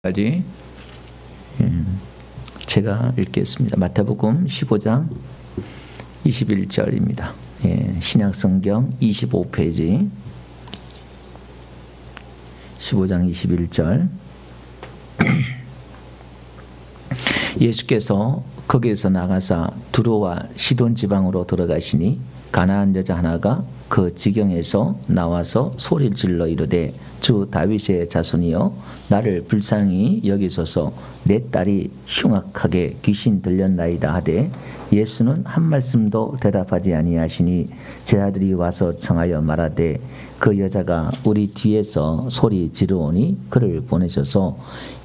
까지 제가 읽겠습니다. 마태복음 15장 21절입니다. 신약성경 25페이지 15장 21절. 예수께서 거기에서 나가사 두로와 시돈 지방으로 들어가시니 가나안 여자 하나가 그 지경에서 나와서 소리를 질러 이르되 주 다윗의 자손이여 나를 불쌍히 여기소서 내 딸이 흉악하게 귀신 들렸나이다 하되 예수는 한 말씀도 대답하지 아니하시니 제 아들이 와서 청하여 말하되 그 여자가 우리 뒤에서 소리 지르오니 그를 보내셔서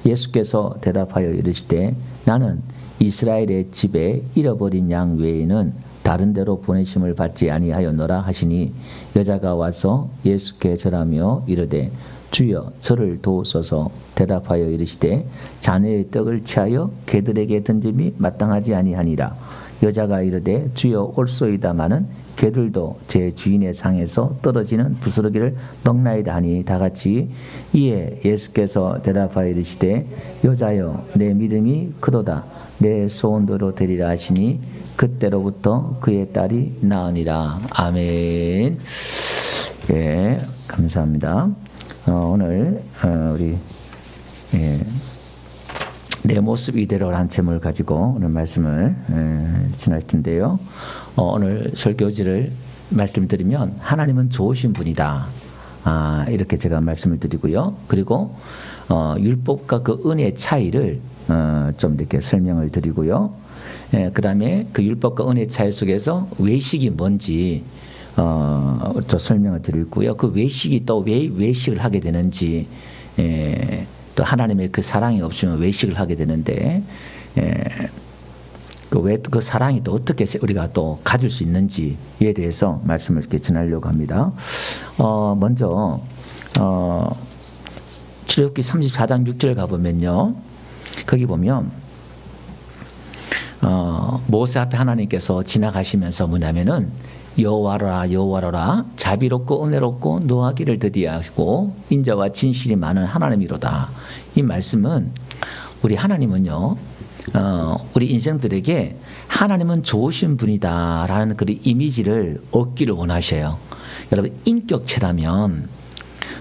예수께서 대답하여 이르시되 나는 이스라엘의 집에 잃어버린 양 외에는 다른 데로 보내심을 받지 아니하였노라 하시니 여자가 와서 예수께 절하며 이르되 주여 저를 도우소서. 대답하여 이르시되 자네의 떡을 취하여 개들에게 던짐이 마땅하지 아니하니라. 여자가 이르되 주여 옳소이다마는 개들도 제 주인의 상에서 떨어지는 부스러기를 먹나이다 하니 다같이. 이에 예수께서 대답하여 이르시되 여자여 내 믿음이 크도다 내 소원대로 되리라 하시니 그때로부터 그의 딸이 나으니라. 아멘. 예, 감사합니다. 오늘 우리 내 모습 이대로라는 제목을 가지고 오늘 말씀을 지날 텐데요. 오늘 설교지를 말씀드리면 하나님은 좋으신 분이다. 이렇게 제가 말씀을 드리고요. 그리고 율법과 그 은혜의 차이를 좀 이렇게 설명을 드리고요. 그 다음에 그 율법과 은혜의 차이 속에서 외식이 뭔지 저 설명을 드리고요. 그 외식이 또 왜 외식을 하게 되는지, 또 하나님의 그 사랑이 없으면 외식을 하게 되는데, 그 사랑이 또 어떻게 우리가 또 가질 수 있는지에 대해서 말씀을 이렇게 전하려고 합니다. 먼저 출애굽기 34장 6절 가보면요, 거기 보면 모세 앞에 하나님께서 지나가시면서 뭐냐면은 여호와라 여호와라 자비롭고 은혜롭고 노하기를 더디하시고 인자와 진실이 많은 하나님이로다. 이 말씀은 우리 하나님은요, 우리 인생들에게 하나님은 좋으신 분이다라는 그 이미지를 얻기를 원하셔요. 여러분, 인격체라면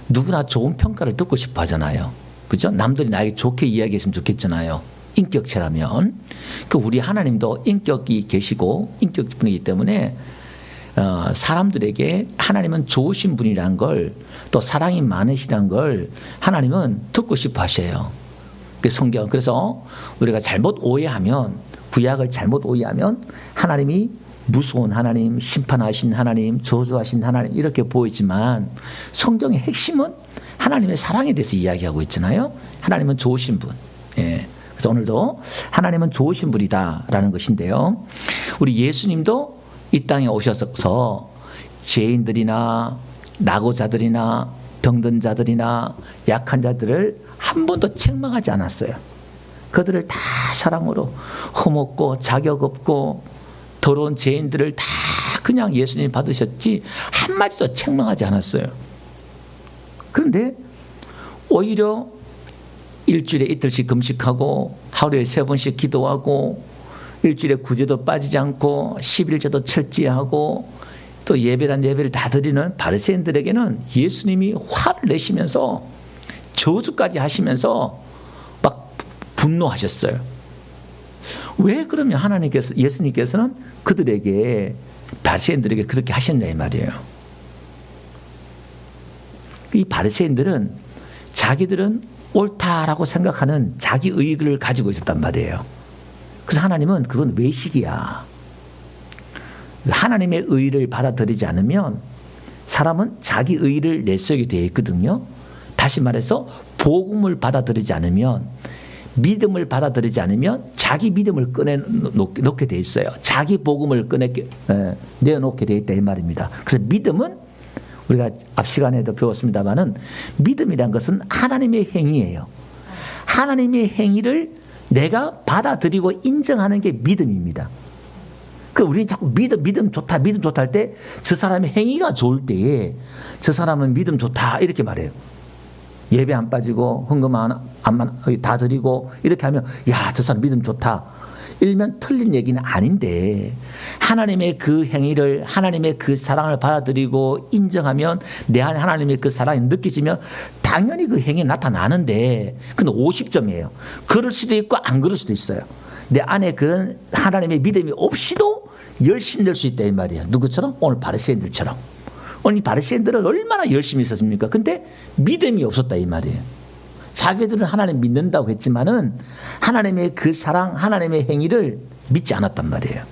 누구나 좋은 평가를 듣고 싶어 하잖아요. 그죠? 남들이 나에게 좋게 이야기했으면 좋겠잖아요. 인격체라면. 그 우리 하나님도 인격이 계시고 인격분이기 때문에 사람들에게 하나님은 좋으신 분이란 걸, 또 사랑이 많으시란 걸 하나님은 듣고 싶어 하셔요. 그 성경, 그래서 우리가 잘못 오해하면, 구약을 잘못 오해하면 하나님이 무서운 하나님, 심판하신 하나님, 저주하신 하나님 이렇게 보이지만 성경의 핵심은 하나님의 사랑에 대해서 이야기하고 있잖아요. 하나님은 좋으신 분. 그래서 오늘도 하나님은 좋으신 분이다라는 것인데요. 우리 예수님도 이 땅에 오셔서 죄인들이나 낙오자들이나 병든 자들이나 약한 자들을 한 번도 책망하지 않았어요. 그들을 다 사랑으로 흠없고 자격 없고 더러운 죄인들을 다 그냥 예수님이 받으셨지 한마디도 책망하지 않았어요. 그런데 오히려 일주일에 이틀씩 금식하고 하루에 3번씩 기도하고 일주일에 구제도 빠지지 않고 11조도 철저하고 또 예배단 예배를 다 드리는 바리새인들에게는 예수님이 화를 내시면서 저주까지 하시면서 막 분노하셨어요. 왜 그러면 하나님께서, 예수님께서는 그들에게, 바리새인들에게 그렇게 하셨냐 이 말이에요. 이 바리새인들은 자기들은 옳다라고 생각하는 자기 의의를 가지고 있었단 말이에요. 그래서 하나님은 그건 외식이야. 하나님의 의의를 받아들이지 않으면 사람은 자기 의의를 내세우게 되어 있거든요. 다시 말해서 복음을 받아들이지 않으면, 믿음을 받아들이지 않으면 자기 믿음을 꺼내놓게 되어 있어요. 자기 복음을 내어놓게 되어 있다 이 말입니다. 그래서 믿음은 우리가 앞 시간에도 배웠습니다마는 믿음이란 것은 하나님의 행위예요. 하나님의 행위를 내가 받아들이고 인정하는 게 믿음입니다. 그 우리는 자꾸 믿음 좋다 할 때 저 사람의 행위가 좋을 때에 저 사람은 믿음 좋다 이렇게 말해요. 예배 안 빠지고 헌금 다 드리고 이렇게 하면 야, 저 사람 믿음 좋다. 일면 틀린 얘기는 아닌데 하나님의 그 행위를 하나님의 그 사랑을 받아들이고 인정하면 내 안에 하나님의 그 사랑이 느껴지면 당연히 그 행위 나타나는데 근데 50점이에요. 그럴 수도 있고 안 그럴 수도 있어요. 내 안에 그런 하나님의 믿음이 없이도 열심히 될 수 있다 이 말이에요. 누구처럼? 오늘 바리새인들처럼. 오늘 이 바리새인들은 얼마나 열심히 있었습니까? 근데 믿음이 없었다 이 말이에요. 자기들은 하나님 믿는다고 했지만은 하나님의 그 사랑, 하나님의 행위를 믿지 않았단 말이에요.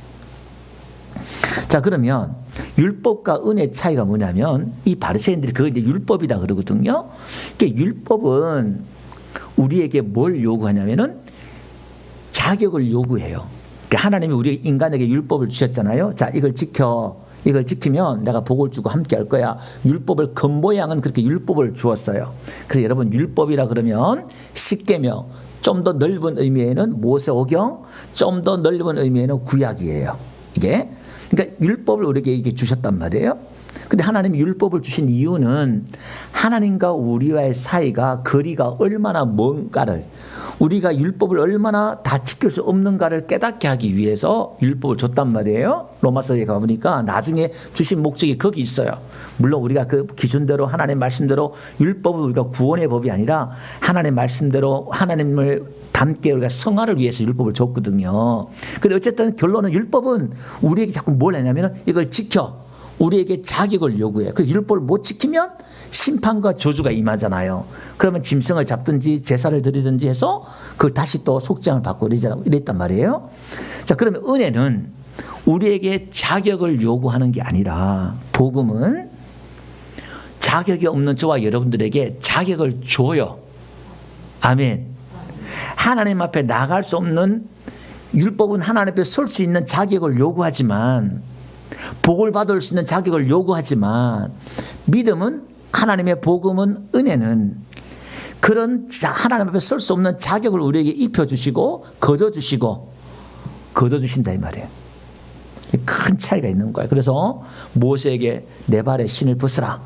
자, 그러면 율법과 은혜의 차이가 뭐냐면 이 바리새인들이 그걸 이제 율법이다 그러거든요. 그러니까 율법은 우리에게 뭘 요구하냐면은 자격을 요구해요. 그러니까 하나님이 우리 인간에게 율법을 주셨잖아요. 자, 이걸 지켜. 이걸 지키면 내가 복을 주고 함께 할 거야. 율법을 겉모양은 그렇게 율법을 주었어요. 그래서 여러분 율법이라 그러면 십계명, 좀 더 넓은 의미에는 모세오경, 좀 더 넓은 의미에는 구약이에요. 이게 그러니까 율법을 우리에게 이게 주셨단 말이에요. 근데 하나님이 율법을 주신 이유는 하나님과 우리와의 사이가 거리가 얼마나 먼가를 우리가 율법을 얼마나 다 지킬 수 없는가를 깨닫게 하기 위해서 율법을 줬단 말이에요. 로마서에 가보니까 나중에 주신 목적이 거기 있어요. 물론 우리가 그 기준대로 하나님의 말씀대로 율법은 우리가 구원의 법이 아니라 하나님의 말씀대로 하나님을 닮게 우리가 성화를 위해서 율법을 줬거든요. 근데 어쨌든 결론은 율법은 우리에게 자꾸 뭘 하냐면 이걸 지켜. 우리에게 자격을 요구해. 그 율법을 못 지키면 심판과 저주가 임하잖아요. 그러면 짐승을 잡든지 제사를 드리든지 해서 그걸 다시 또 속죄함을 받고 이랬단 말이에요. 자, 그러면 은혜는 우리에게 자격을 요구하는 게 아니라 복음은 자격이 없는 저와 여러분들에게 자격을 줘요. 아멘. 하나님 앞에 나갈 수 없는 율법은 하나님 앞에 설 수 있는 자격을 요구하지만 복을 받을 수 있는 자격을 요구하지만 믿음은 하나님의 복음은 은혜는 그런 하나님 앞에 설 수 없는 자격을 우리에게 입혀주시고 거둬주신다 이 말이에요. 큰 차이가 있는 거예요. 그래서 모세에게 내 발에 신을 벗으라.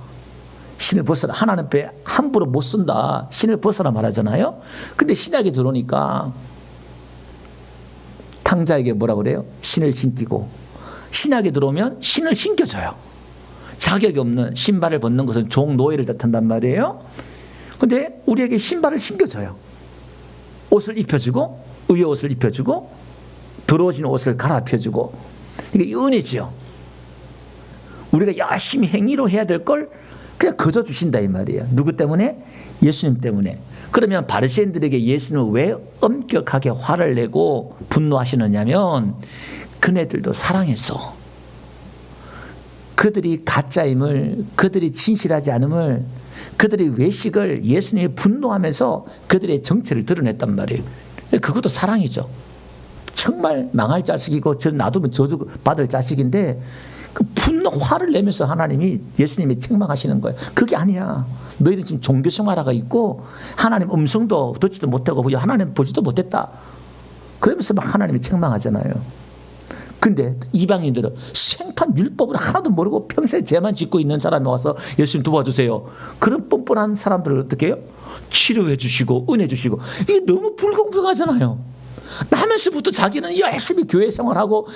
신을 벗으라. 하나님 앞에 함부로 못 쓴다. 신을 벗으라 말하잖아요. 근데 신약에 들어오니까 탕자에게 뭐라 그래요? 신을 신기고 신약에 들어오면 신을 신겨줘요. 자격이 없는 신발을 벗는 것은 종 노예를 뜻한단 말이에요. 근데 우리에게 신발을 신겨줘요. 옷을 입혀주고 의의 옷을 입혀주고 더러워진 옷을 갈아펴주고 이게 은혜지요. 우리가 열심히 행위로 해야 될 걸 그냥 거둬주신다 이 말이에요. 누구 때문에? 예수님 때문에. 그러면 바리새인들에게 예수님은 왜 엄격하게 화를 내고 분노하시느냐면 그네들도 사랑했어. 그들이 가짜임을, 그들이 진실하지 않음을, 그들의 외식을 예수님이 분노하면서 그들의 정체를 드러냈단 말이에요. 그것도 사랑이죠. 정말 망할 자식이고 저 놔두면 저주 받을 자식인데 그 분노 화를 내면서 하나님이 예수님이 책망하시는 거예요. 그게 아니야. 너희는 지금 종교 생활화가 있고 하나님 음성도 듣지도 못하고 하나님 보지도 못했다. 그러면서 막 하나님이 책망하잖아요. 근데 이방인들은 생판 율법을 하나도 모르고 평생 죄만 짓고 있는 사람이 와서 예수님 도와주세요. 그런 뻔뻔한 사람들을 어떻게 해요? 치료해 주시고 은혜 주시고 이게 너무 불공평하잖아요. 나면서부터 자기는 열심히 교회 생활하고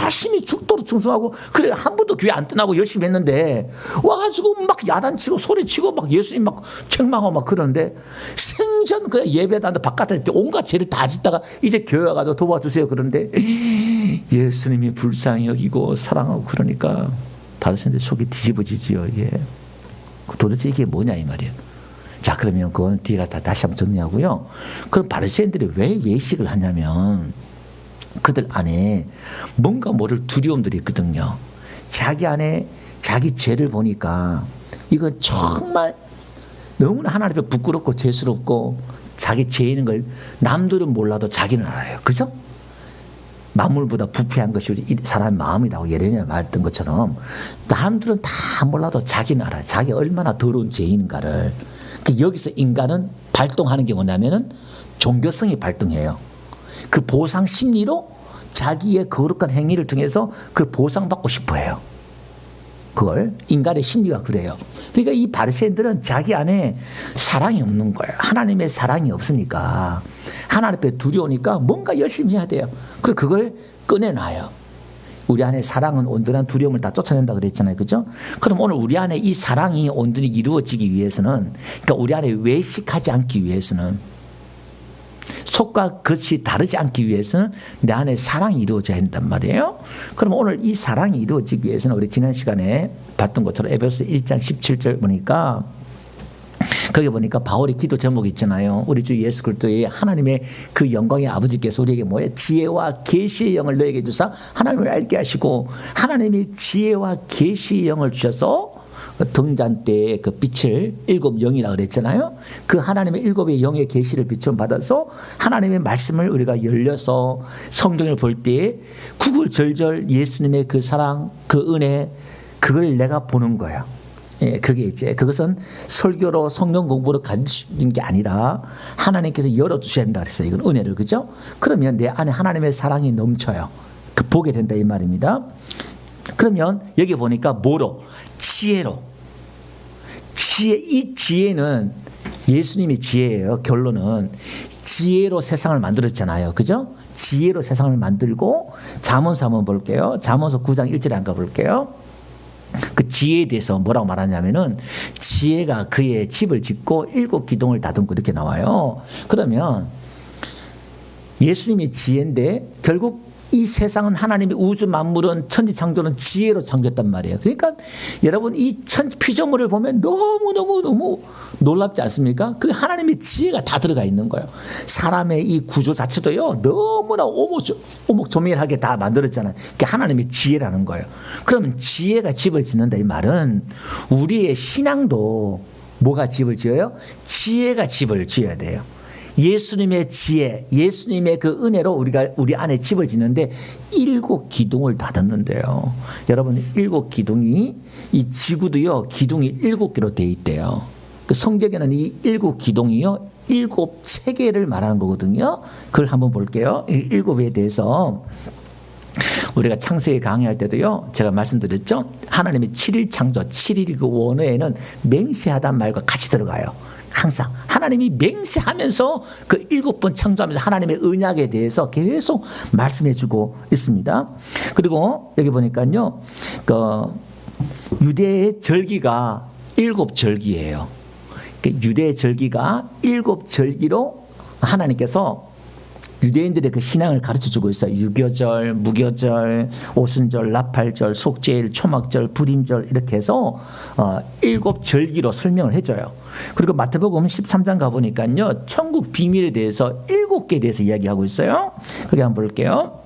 열심히 죽도록 충성하고 그래 한 번도 교회 안 떠나고 열심히 했는데 와가지고 막 야단치고 소리치고 막 예수님 막 책망하고 막 그러는데 생전 그냥 예배도 바깥에 온갖 죄를 다 짓다가 이제 교회 와가지고 도와주세요 그런데 예수님이 불쌍히 여기고 사랑하고 그러니까 바리새인들 속이 뒤집어지지요. 이게 도대체 이게 뭐냐 이 말이에요. 자, 그러면 그거는 뒤에 가서 다시 한번 정리하고요. 그럼 바리새인들이 왜 외식을 하냐면 그들 안에 뭔가 모를 두려움들이 있거든요. 자기 안에 자기 죄를 보니까 이건 정말 너무나 하나님 앞에 부끄럽고 죄스럽고 자기 죄 있는 걸 남들은 몰라도 자기는 알아요. 그죠? 만물보다 부패한 것이 우리 사람의 마음이라고 예레미야가 말했던 것처럼 남들은 다 몰라도 자기는 알아요. 자기가 얼마나 더러운 죄인인가를. 여기서 인간은 발동하는 게 뭐냐면은 종교성이 발동해요. 그 보상 심리로 자기의 거룩한 행위를 통해서 그걸 보상받고 싶어 해요. 그걸 인간의 심리가 그래요. 그러니까 이 바리새인들은 자기 안에 사랑이 없는 거예요. 하나님의 사랑이 없으니까 하나님 앞에 두려우니까 뭔가 열심히 해야 돼요. 그리고 그걸 꺼내놔요. 우리 안에 사랑은 온전한 두려움을 다 쫓아낸다 그랬잖아요. 그죠? 그럼 오늘 우리 안에 이 사랑이 온전히 이루어지기 위해서는, 그러니까 우리 안에 외식하지 않기 위해서는, 속과 겉이 다르지 않기 위해서는 내 안에 사랑이 이루어져야 한단 말이에요. 그럼 오늘 이 사랑이 이루어지기 위해서는 우리 지난 시간에 봤던 것처럼 에베소 1장 17절 보니까, 거기 보니까 바울의 기도 제목이 있잖아요. 우리 주 예수 그리스도의 하나님의 그 영광의 아버지께서 우리에게 뭐예요? 지혜와 계시의 영을 너에게 주사 하나님을 알게 하시고, 하나님이 지혜와 계시의 영을 주셔서 등잔 때의 그 빛을 일곱 영이라고 그랬잖아요. 그 하나님의 일곱의 영의 계시를 비춰 받아서 하나님의 말씀을 우리가 열려서 성경을 볼 때 구글절절 예수님의 그 사랑, 그 은혜, 그걸 내가 보는 거예요. 예, 그게 이제 그것은 설교로 성경 공부로 가지는 게 아니라 하나님께서 열어주셔야 된다 그랬어요. 이건 은혜를, 그죠? 그러면 내 안에 하나님의 사랑이 넘쳐요. 그 보게 된다 이 말입니다. 그러면 여기 보니까 뭐로? 지혜로. 이 지혜는 예수님이 지혜예요. 결론은 지혜로 세상을 만들었잖아요. 그죠? 지혜로 세상을 만들고, 잠언서 한번 볼게요. 잠언서 9장 1절에 한번 볼게요. 그 지혜에 대해서 뭐라고 말하냐면은, 지혜가 그의 집을 짓고 일곱 기둥을 다듬고 이렇게 나와요. 그러면 예수님이 지혜인데 결국 이 세상은, 하나님의 우주 만물은, 천지 창조는 지혜로 창조했단 말이에요. 그러니까 여러분, 이 피조물을 보면 너무 놀랍지 않습니까? 그 하나님의 지혜가 다 들어가 있는 거예요. 사람의 이 구조 자체도요, 너무나 오목조밀하게 다 만들었잖아요. 그게 하나님의 지혜라는 거예요. 그러면 지혜가 집을 짓는다 이 말은, 우리의 신앙도 뭐가 집을 지어요? 지혜가 집을 지어야 돼요. 예수님의 지혜, 예수님의 그 은혜로 우리가 우리 안에 집을 짓는데 일곱 기둥을 다듬는데요. 여러분, 일곱 기둥이, 이 지구도요, 기둥이 일곱 개로 되어 있대요. 그 성경에는 이 일곱 기둥이요, 일곱 체계를 말하는 거거든요. 그걸 한번 볼게요. 이 일곱에 대해서 우리가 창세기 강의할 때도요, 제가 말씀드렸죠. 하나님의 7일 창조, 7일 그 원어에는 맹세하다는 말과 같이 들어가요. 항상 하나님이 맹세하면서 그 7번 창조하면서 하나님의 언약에 대해서 계속 말씀해주고 있습니다. 그리고 여기 보니까요, 그 유대의 절기가 7절기예요. 유대의 절기가 7절기로 하나님께서 유대인들의 그 신앙을 가르쳐주고 있어요. 유교절, 무교절, 오순절, 나팔절, 속죄일, 초막절, 불임절, 이렇게 해서 7절기로 설명을 해줘요. 그리고 마태복음 13장 가보니까요, 천국 비밀에 대해서 7개에 대해서 이야기하고 있어요. 그게 한번 볼게요.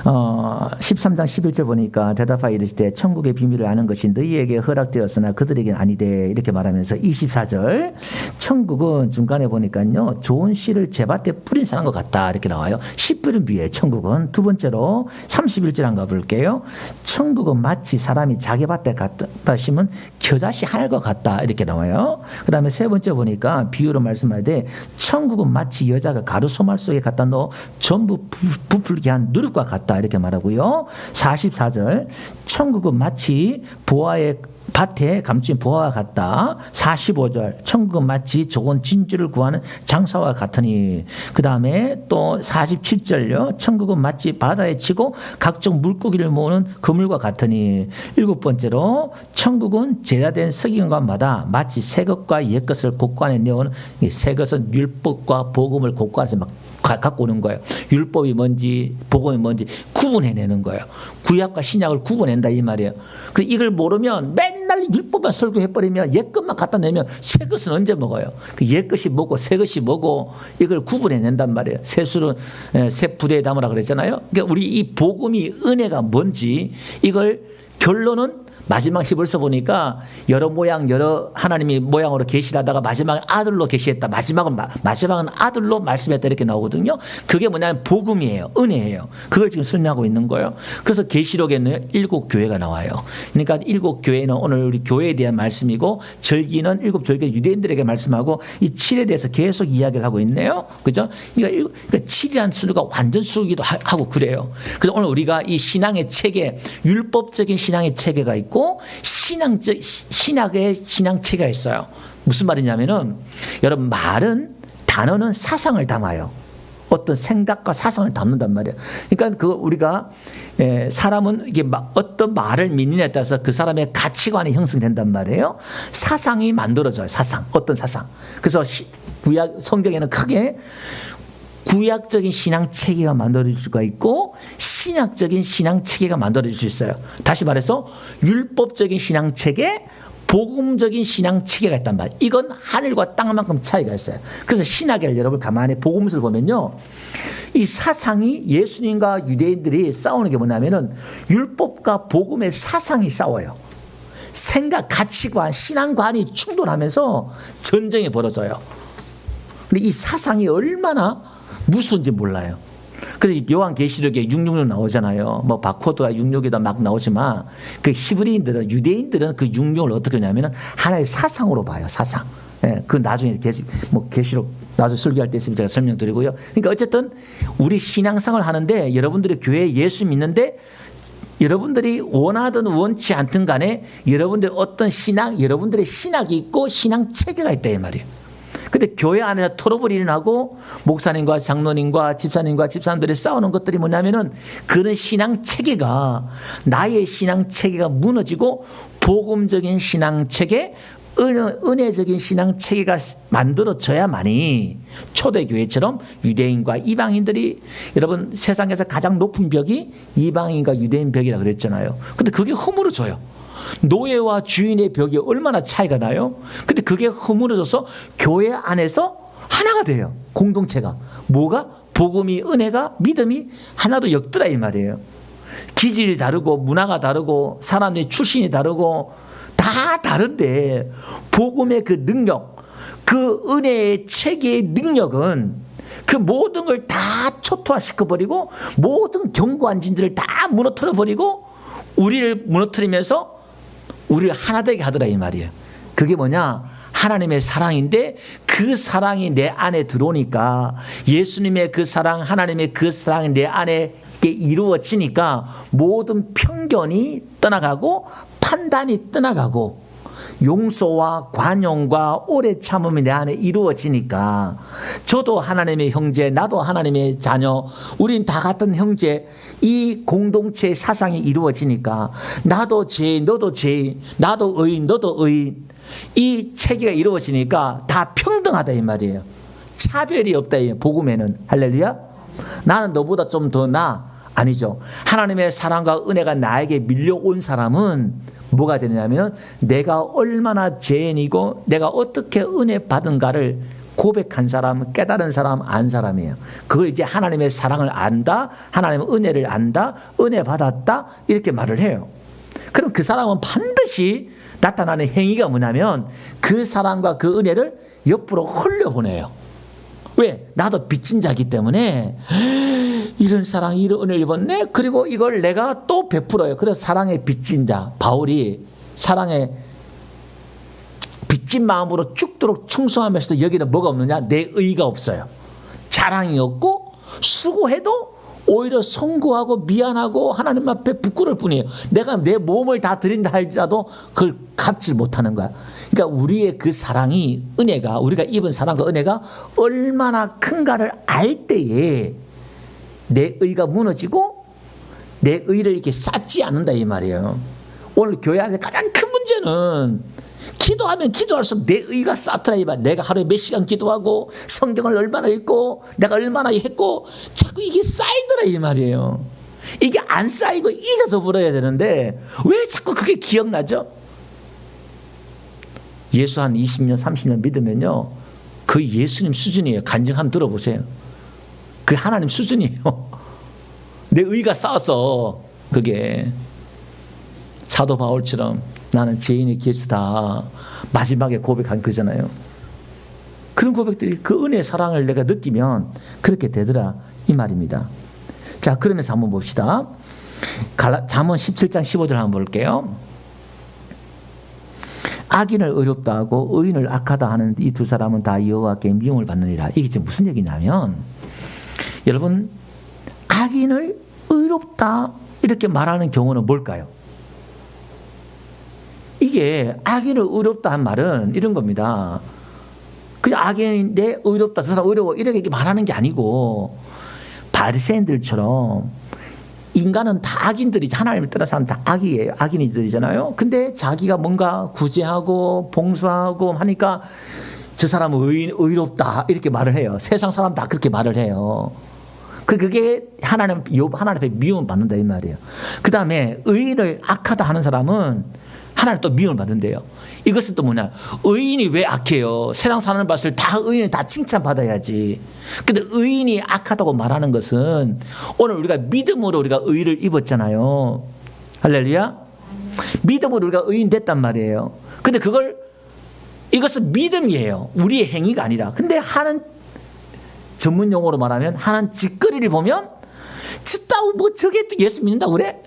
13장 11절 보니까 대답하여 이르시되 천국의 비밀을 아는 것이 너희에게 허락되었으나 그들에게는 아니되, 이렇게 말하면서 24절, 천국은 중간에 보니까요, 좋은 씨를 제밭에 뿌린 사람과 같다, 이렇게 나와요. 씨 뿌린 비유예요, 천국은. 두 번째로 31절 한번 가볼게요. 천국은 마치 사람이 자기 밭에 갖다 심은 겨자씨 하늘과 같다, 이렇게 나와요. 그 다음에 세 번째 보니까 비유로 말씀하되, 천국은 마치 여자가 가루 소말 속에 갖다 넣어 전부 부풀게 한 누룩과 같다, 이렇게 말하고요. 44절, 천국은 마치 보아의 밭에 감춘 보아와 같다. 45절, 천국은 마치 좋은 진주를 구하는 장사와 같으니. 그 다음에 또 47절요, 천국은 마치 바다에 치고 각종 물고기를 모으는 그물과 같으니. 7번째로, 천국은 제자된 서기관마다 마치 새 것과 옛 것을 곳간에 내오는, 새 것은 율법과 복음을 곳간에서 막 갖고 오는 거예요. 율법이 뭔지 복음이 뭔지 구분해내는 거예요. 구약과 신약을 구분한다 이 말이에요. 그래서 이걸 모르면 맨날 율법만 설교해버리면 옛 것만 갖다 내면 새 것은 언제 먹어요? 그 옛 것이 뭐고 새 것이 뭐고 이걸 구분해낸단 말이에요. 새술은 새 부대에 담으라 그랬잖아요. 그러니까 우리 이 복음이, 은혜가 뭔지 이걸 결론은 마지막 10월서 보니까 여러 모양, 여러 하나님이 모양으로 계시하다가 마지막에 아들로 계시했다. 마지막은 아들로 말씀했다. 이렇게 나오거든요. 그게 뭐냐면 복음이에요. 은혜예요. 그걸 지금 설명하고 있는 거예요. 그래서 계시록에는 7교회가 나와요. 그러니까 7교회는 오늘 우리 교회에 대한 말씀이고, 절기는 7절기 유대인들에게 말씀하고, 이 7에 대해서 계속 이야기를 하고 있네요. 그죠? 그러니까 7이라는 수가 완전 수기도 하고 그래요. 그래서 오늘 우리가 이 신앙의 체계, 율법적인 신앙의 체계가 있고, 신학의 신앙 체계가 있어요. 무슨 말이냐면은, 여러분, 단어는 사상을 담아요. 어떤 생각과 사상을 담는단 말이에요. 그러니까 우리가 사람은 이게 어떤 말을 믿느냐에 따라서 그 사람의 가치관이 형성된단 말이에요. 사상이 만들어져요. 어떤 사상. 그래서 성경에는 크게 구약적인 신앙 체계가 만들어질 수가 있고, 신약적인 신앙 체계가 만들어질 수 있어요. 다시 말해서 율법적인 신앙 체계, 복음적인 신앙 체계가 있단 말이에요. 이건 하늘과 땅만큼 차이가 있어요. 그래서 신학을 여러분 가만히 복음서를 보면요, 이 사상이 예수님과 유대인들이 싸우는 게 뭐냐면은 율법과 복음의 사상이 싸워요. 생각, 가치관, 신앙관이 충돌하면서 전쟁이 벌어져요. 근데 이 사상이 얼마나 무서운지 몰라요. 그래서 요한계시록에 666 나오잖아요. 뭐 바코드가 666이다 막 나오지만, 그 히브리인들은, 유대인들은 그 666을 어떻게 하냐면은 하나의 사상으로 봐요. 사상. 예, 그 나중에 계시록 나중에 설교할 때 있으면 제가 설명드리고요. 그러니까 어쨌든 우리 신앙생활을 하는데, 여러분들이 교회에 예수 믿는데, 여러분들이 원하든 원치 않든 간에 여러분들의 어떤 여러분들의 신학이 있고 신앙 체계가 있다 이 말이에요. 근데 교회 안에서 토론이 일어나고 목사님과 장로님과 집사님들이 싸우는 것들이 뭐냐면은, 그런 신앙 체계가, 나의 신앙 체계가 무너지고 복음적인 신앙 체계, 은혜적인 신앙 체계가 만들어져야만이 초대교회처럼 유대인과 이방인들이, 여러분 세상에서 가장 높은 벽이 이방인과 유대인 벽이라 그랬잖아요. 근데 그게 허물어져요. 노예와 주인의 벽이 얼마나 차이가 나요? 근데 그게 허물어져서 교회 안에서 하나가 돼요. 공동체가. 뭐가? 복음이, 은혜가, 믿음이 하나로 엮더라 이 말이에요. 기질이 다르고 문화가 다르고 사람의 출신이 다르고 다 다른데, 복음의 그 능력, 그 은혜의 체계의 능력은 그 모든 걸 다 초토화시켜버리고, 모든 견고한 진들을 다 무너뜨려버리고, 우리를 무너뜨리면서 우리를 하나 되게 하더라 이 말이에요. 그게 뭐냐? 하나님의 사랑인데, 그 사랑이 내 안에 들어오니까, 예수님의 그 사랑, 하나님의 그 사랑이 내 안에 이루어지니까 모든 편견이 떠나가고 판단이 떠나가고 용서와 관용과 오래 참음이 내 안에 이루어지니까, 저도 하나님의 형제, 나도 하나님의 자녀, 우린 다 같은 형제, 이 공동체의 사상이 이루어지니까, 나도 죄인, 너도 죄인, 나도 의인, 너도 의인, 이 체계가 이루어지니까 다 평등하다 이 말이에요. 차별이 없다 이 복음에는. 할렐루야. 나는 너보다 좀 더 나아. 아니죠. 하나님의 사랑과 은혜가 나에게 밀려온 사람은 뭐가 되느냐면, 내가 얼마나 죄인이고 내가 어떻게 은혜 받은가를 고백한 사람, 깨달은 사람, 안 사람이에요. 그걸 이제 하나님의 사랑을 안다, 하나님의 은혜를 안다, 은혜 받았다, 이렇게 말을 해요. 그럼 그 사람은 반드시 나타나는 행위가 뭐냐면, 그 사랑과 그 은혜를 옆으로 흘려보내요. 왜? 나도 빚진 자이기 때문에, 이런 사랑, 이런 은혜를 입었네? 그리고 이걸 내가 또 베풀어요. 그래서 사랑의 빚진 자, 바울이 사랑의 빚진 마음으로 죽도록 충성하면서도, 여기는 뭐가 없느냐? 내 의가 없어요. 자랑이 없고, 수고해도 오히려 송구하고 미안하고 하나님 앞에 부끄러울 뿐이에요. 내가 내 몸을 다 드린다 할지라도 그걸 갚지 못하는 거야. 그러니까 우리의 그 사랑이, 은혜가, 우리가 입은 사랑과 은혜가 얼마나 큰가를 알 때에 내 의가 무너지고 내 의를 이렇게 쌓지 않는다 이 말이에요. 오늘 교회 안에서 가장 큰 문제는, 기도하면 기도할수록 내 의가 쌓더라 이 말. 내가 하루에 몇 시간 기도하고 성경을 얼마나 읽고 내가 얼마나 했고, 자꾸 이게 쌓이더라 이 말이에요. 이게 안 쌓이고 잊어져 버려야 되는데 왜 자꾸 그게 기억나죠? 예수 한 20년 30년 믿으면요, 그 예수님 수준이에요. 간증 한번 들어보세요. 그 하나님 수준이에요. 내 의가 쌓아서 그게. 사도 바울처럼 나는 죄인의 개수다. 마지막에 고백한 거잖아요. 그런 고백들이 그 은혜의 사랑을 내가 느끼면 그렇게 되더라 이 말입니다. 자, 그러면서 한번 봅시다. 잠언 17장 15절 한번 볼게요. 악인을 의롭다 하고 의인을 악하다 하는 이 두 사람은 다 여호와께 미움을 받느니라. 이게 지금 무슨 얘기냐면, 여러분, 악인을 의롭다 이렇게 말하는 경우는 뭘까요? 이게 악인을 의롭다 한 말은 이런 겁니다. 그냥 악인인데 의롭다, 저 사람 의로워 이렇게 말하는 게 아니고, 바리새인들처럼 인간은 다 악인들이지, 하나님을 떠난 사람 다 악이에요. 악인이들이잖아요. 근데 자기가 뭔가 구제하고 봉사하고 하니까 저 사람은 의롭다 이렇게 말을 해요. 세상 사람 다 그렇게 말을 해요. 그게 하나님 앞에 미움을 받는다 이 말이에요. 그 다음에 의인을 악하다 하는 사람은 하나님 또 미움을 받는대요. 이것은 또 뭐냐? 의인이 왜 악해요? 세상 사람을 봤을 때 다 의인은 다 칭찬받아야지. 근데 의인이 악하다고 말하는 것은 오늘 우리가 믿음으로 우리가 의를 입었잖아요. 할렐루야. 믿음으로 우리가 의인 됐단 말이에요. 근데 이것은 믿음이에요. 우리의 행위가 아니라. 근데 하는 전문 용어로 말하면 하는 짓거리를 보면 짓다고 뭐 저게 또 예수 믿는다고 그래?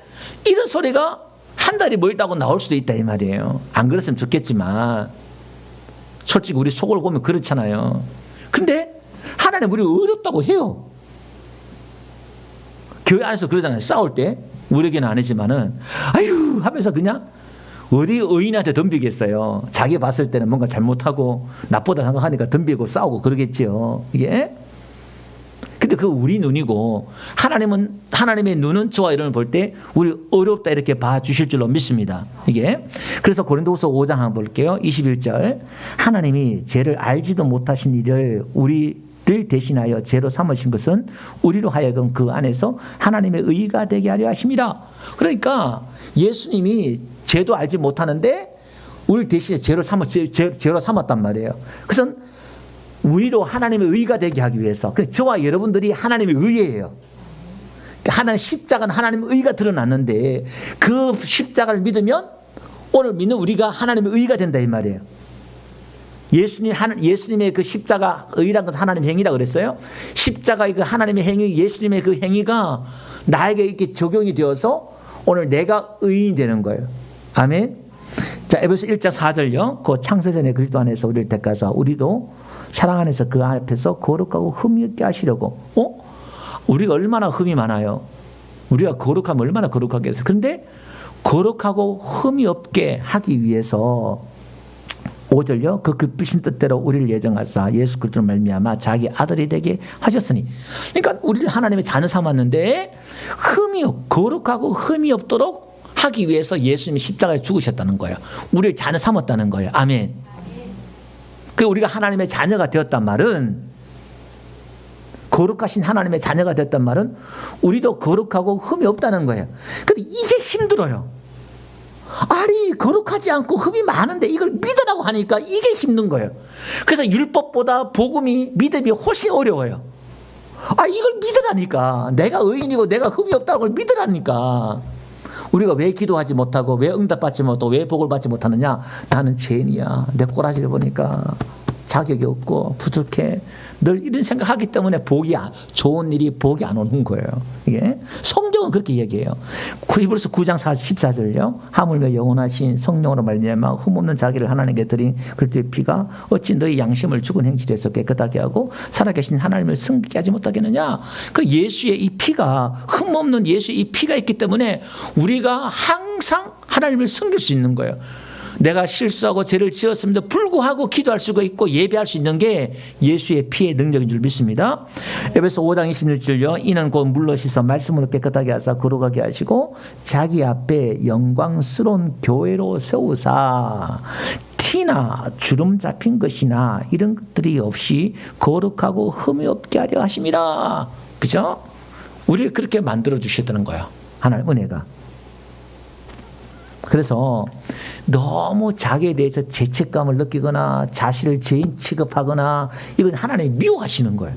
이런 소리가 한 달이 멀다고 나올 수도 있다 이 말이에요. 안 그랬으면 좋겠지만 솔직히 우리 속을 보면 그렇잖아요. 근데 하나님 우리를 의롭다고 해요. 교회 안에서 그러잖아요. 싸울 때 우리에게는 아니지만은 아유 하면서 그냥 어디 의인한테 덤비겠어요. 자기 봤을 때는 뭔가 잘못하고 나쁘다 생각하니까 덤비고 싸우고 그러겠죠. 이게. 근데 그거 우리 눈이고, 하나님의 눈은 저와 여러분을 볼 때 우리 어렵다 이렇게 봐주실 줄로 믿습니다. 이게. 그래서 고린도후서 5장 한번 볼게요. 21절. 하나님이 죄를 알지도 못하신 이를 우리를 대신하여 죄로 삼으신 것은 우리로 하여금 그 안에서 하나님의 의가 되게 하려 하심이라. 그러니까 예수님이 죄도 알지 못하는데 우리를 대신해 죄로 삼았단 말이에요. 그래서 우리로 하나님의 의가 되게 하기 위해서, 저와 여러분들이 하나님의 의예요. 하나님 십자가는 하나님의 의가 드러났는데 그 십자가를 믿으면 오늘 믿는 우리가 하나님의 의가 된다 이 말이에요. 예수님의 그 십자가 의란 것은 하나님의 행위라 그랬어요. 십자가의 그 하나님의 행위, 예수님의 그 행위가 나에게 이렇게 적용이 되어서 오늘 내가 의인이 되는 거예요. 아멘. 자, 에베소 1장 4절요. 그 창세전에 그리스도 안에서 우리를 택하사 우리도 사랑 안에서 그 앞에서 거룩하고 흠이 없게 하시려고. 우리가 얼마나 흠이 많아요. 우리가 거룩하면 얼마나 거룩하겠어요. 그런데 거룩하고 흠이 없게 하기 위해서 5절요. 그 급비신 뜻대로 우리를 예정하사 예수 그리스도로 말미암아 자기 아들이 되게 하셨으니. 그러니까 우리를 하나님의 자녀 삼았는데 거룩하고 흠이 없도록 하기 위해서 예수님이 십자가에 죽으셨다는 거예요. 우리를 자녀 삼았다는 거예요. 아멘. 그 우리가 하나님의 자녀가 되었단 말은, 거룩하신 하나님의 자녀가 되었단 말은 우리도 거룩하고 흠이 없다는 거예요. 근데 이게 힘들어요. 아니 거룩하지 않고 흠이 많은데 이걸 믿으라고 하니까 이게 힘든 거예요. 그래서 율법보다 믿음이 훨씬 어려워요. 이걸 믿으라니까. 내가 의인이고 내가 흠이 없다는 걸 믿으라니까. 우리가 왜 기도하지 못하고 왜 응답받지 못하고 왜 복을 받지 못하느냐? 나는 죄인이야. 내 꼬라지를 보니까 자격이 없고 부족해. 늘 이런 생각하기 때문에 좋은 일이 복이 안 오는 거예요. 이게 성경은 그렇게 얘기해요. 히브리서 9장 14절요. 하물며 영원하신 성령으로 말미암아 흠없는 자기를 하나님께 드린 그리스도의 피가 어찌 너희 양심을 죽은 행실에서 깨끗하게 하고 살아계신 하나님을 승리케 하지 못하겠느냐. 그 예수의 이 피가, 흠없는 예수의 이 피가 있기 때문에 우리가 항상 하나님을 섬길 수 있는 거예요. 내가 실수하고 죄를 지었음에도 불구하고 기도할 수가 있고 예배할 수 있는 게 예수의 피의 능력인 줄 믿습니다. 에베소 5장 26절요. 이는 곧 물로 씻어 말씀으로 깨끗하게 하사 거룩하게 하시고 자기 앞에 영광스러운 교회로 세우사 티나 주름 잡힌 것이나 이런 것들이 없이 거룩하고 흠이 없게 하려 하심이라. 그죠? 우리를 그렇게 만들어 주셨다는 거예요. 하나님 은혜가. 그래서 너무 자기에 대해서 죄책감을 느끼거나 자신을 죄인 취급하거나 이건 하나님이 미워하시는 거예요.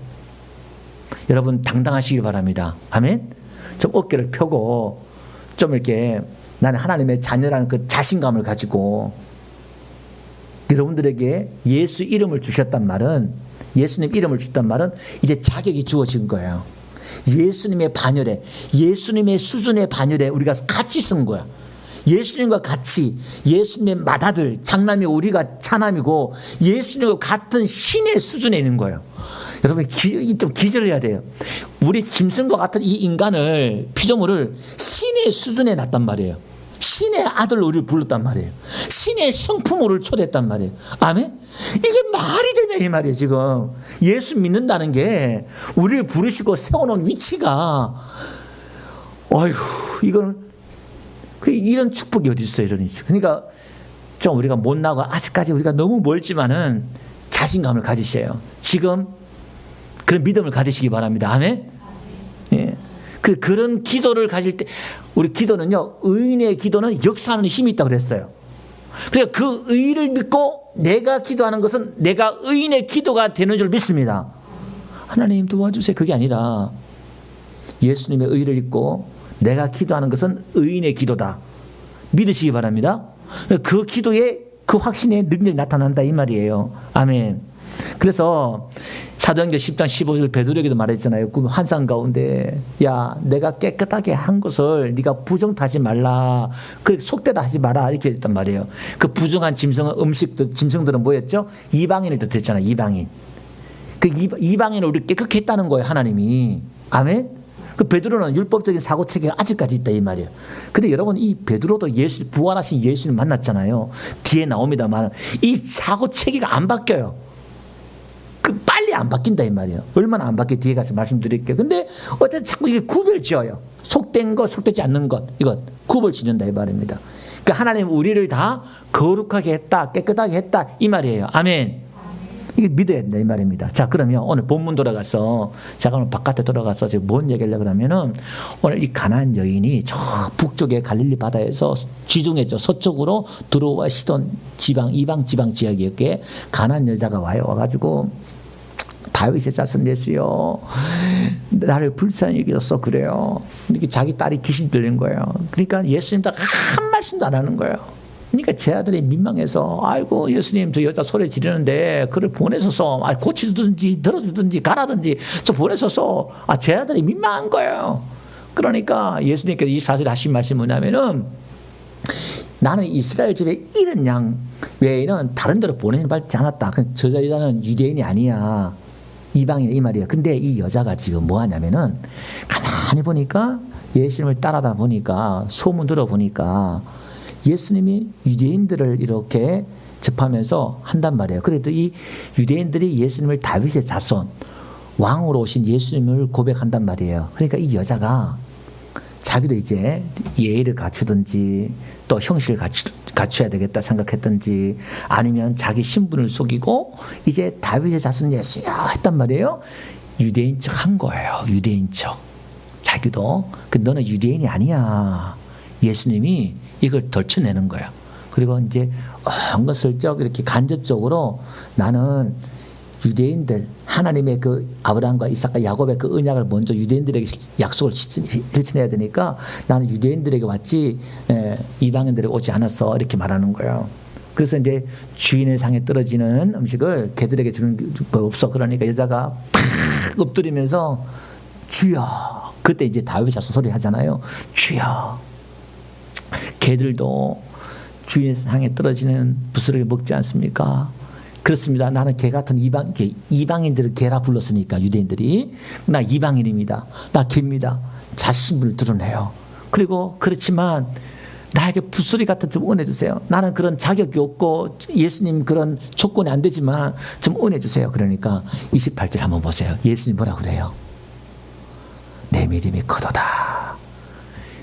여러분 당당하시길 바랍니다. 아멘. 좀 어깨를 펴고 좀 이렇게 나는 하나님의 자녀라는 그 자신감을 가지고 여러분들에게 예수 이름을 주셨단 말은, 예수님 이름을 주셨단 말은 이제 자격이 주어진 거예요. 예수님의 반열에, 예수님의 수준의 반열에 우리가 같이 쓴 거야. 예수님과 같이, 예수님의 맏아들, 장남이 우리가 차남이고 예수님과 같은 신의 수준에 있는 거예요. 여러분 좀 기절해야 돼요. 우리 짐승과 같은 이 인간을, 피조물을 신의 수준에 놨단 말이에요. 신의 아들로 우리를 불렀단 말이에요. 신의 성품으로 우리를 초대했단 말이에요. 아멘? 이게 말이 되냐 이 말이에요. 지금 예수 믿는다는 게 우리를 부르시고 세워놓은 위치가, 어휴, 이거는 이런 축복이 어디 있어요, 이런 위치. 그러니까 좀 우리가 못나고 아직까지 우리가 너무 멀지만은 자신감을 가지셔요. 지금 그런 믿음을 가지시기 바랍니다. 아멘? 예. 그런 기도를 가질 때, 우리 기도는요, 의인의 기도는 역사하는 힘이 있다고 그랬어요. 그러니까 그 의를 믿고 내가 기도하는 것은 내가 의인의 기도가 되는 줄 믿습니다. 하나님 도와주세요. 그게 아니라 예수님의 의를 믿고 내가 기도하는 것은 의인의 기도다. 믿으시기 바랍니다. 그 기도에 그 확신의 능력이 나타난다 이 말이에요. 아멘. 그래서 사도행전 10장 15절 베드로에게도 말했잖아요. 그 환상 가운데, 야, 내가 깨끗하게 한 것을 네가 부정하지 말라. 그 속되다 하지 마라. 이렇게 했단 말이에요. 그 부정한 짐승들은 뭐였죠? 이방인을 뜻했잖아요. 이방인. 그 이방인을 우리 깨끗게 했다는 거예요. 하나님이. 아멘. 그 베드로는 율법적인 사고 체계가 아직까지 있다 이 말이에요. 근데 여러분, 이 베드로도 부활하신 예수님 만났잖아요. 뒤에 나옵니다만 이 사고 체계가 안 바뀌어요. 빨리 안 바뀐다 이 말이에요. 얼마나 안 바뀌어 뒤에 가서 말씀드릴게요. 근데 어쨌든 자꾸 이게 구별 지어요. 속된 것, 속되지 않는 것, 이것 구별 지는다 이 말입니다. 그러니까 하나님 우리를 다 거룩하게 했다, 깨끗하게 했다 이 말이에요. 아멘. 이게 믿어야 된다 이 말입니다. 자, 그러면 오늘 본문 돌아가서, 제가 오늘 바깥에 돌아가서 지금 뭔 얘기하려고 하면은, 오늘 이 가나안 여인이 저 북쪽의 갈릴리 바다에서 지중해죠, 서쪽으로 들어와 시돈 지방, 이방 지방 지역이었기에 가나안 여자가 와가지고, 다윗의 자손 예수여, 나를 불쌍히 여겨서 그래요. 이렇게 자기 딸이 귀신 들린 거예요. 그러니까 예수님도 한 말씀도 안 하는 거예요. 그러니까 제 아들이 민망해서, 아이고 예수님 저 여자 소리 지르는데 그를 보내소서, 고치든지 들어주든지 가라든지 저 보내소서. 제 아들이 민망한 거예요. 그러니까 예수님께서 24절에 하신 말씀이 뭐냐면은, 나는 이스라엘 집에 이런 양 외에는 다른 데로 보내받지 않았다. 저 여자는 유대인이 아니야, 이방인 이 말이에요. 근데 이 여자가 지금 뭐 하냐면은, 가만히 보니까 예수님을 따라다 보니까, 소문 들어보니까 예수님이 유대인들을 이렇게 접하면서 한단 말이에요. 그래도 이 유대인들이 예수님을 다윗의 자손, 왕으로 오신 예수님을 고백한단 말이에요. 그러니까 이 여자가 자기도 이제 예의를 갖추든지 또 형식을 갖춰야 되겠다 생각했든지, 아니면 자기 신분을 속이고 이제 다윗의 자손 예수야 했단 말이에요. 유대인 척 한 거예요. 유대인 척. 자기도. 너는 유대인이 아니야. 예수님이 이걸 덜쳐내는 거예요. 그리고 이제 은근슬쩍 이렇게 간접적으로, 나는 유대인들, 하나님의 그 아브라함과 이삭과 야곱의 그 언약을 먼저 유대인들에게 약속을 실천해야 되니까 나는 유대인들에게 왔지 이방인들에게 오지 않았어, 이렇게 말하는 거예요. 그래서 이제 주인의 상에 떨어지는 음식을 개들에게 주는 거 없어. 그러니까 여자가 팍 엎드리면서 주여, 그때 이제 다윗 자손 소리 하잖아요. 주여. 개들도 주인의 상에 떨어지는 부스러기 먹지 않습니까? 그렇습니다. 나는 개 같은 이방인들을 개라 불렀으니까 유대인들이, 나 이방인입니다. 나 개입니다. 자신을 드러내요. 그리고 그렇지만 나에게 부스러기 같은 좀 은혜 주세요. 나는 그런 자격이 없고 예수님 그런 조건이 안 되지만 좀 은혜 주세요. 그러니까 28절 한번 보세요. 예수님 뭐라고 그래요? 내 믿음이 크도다.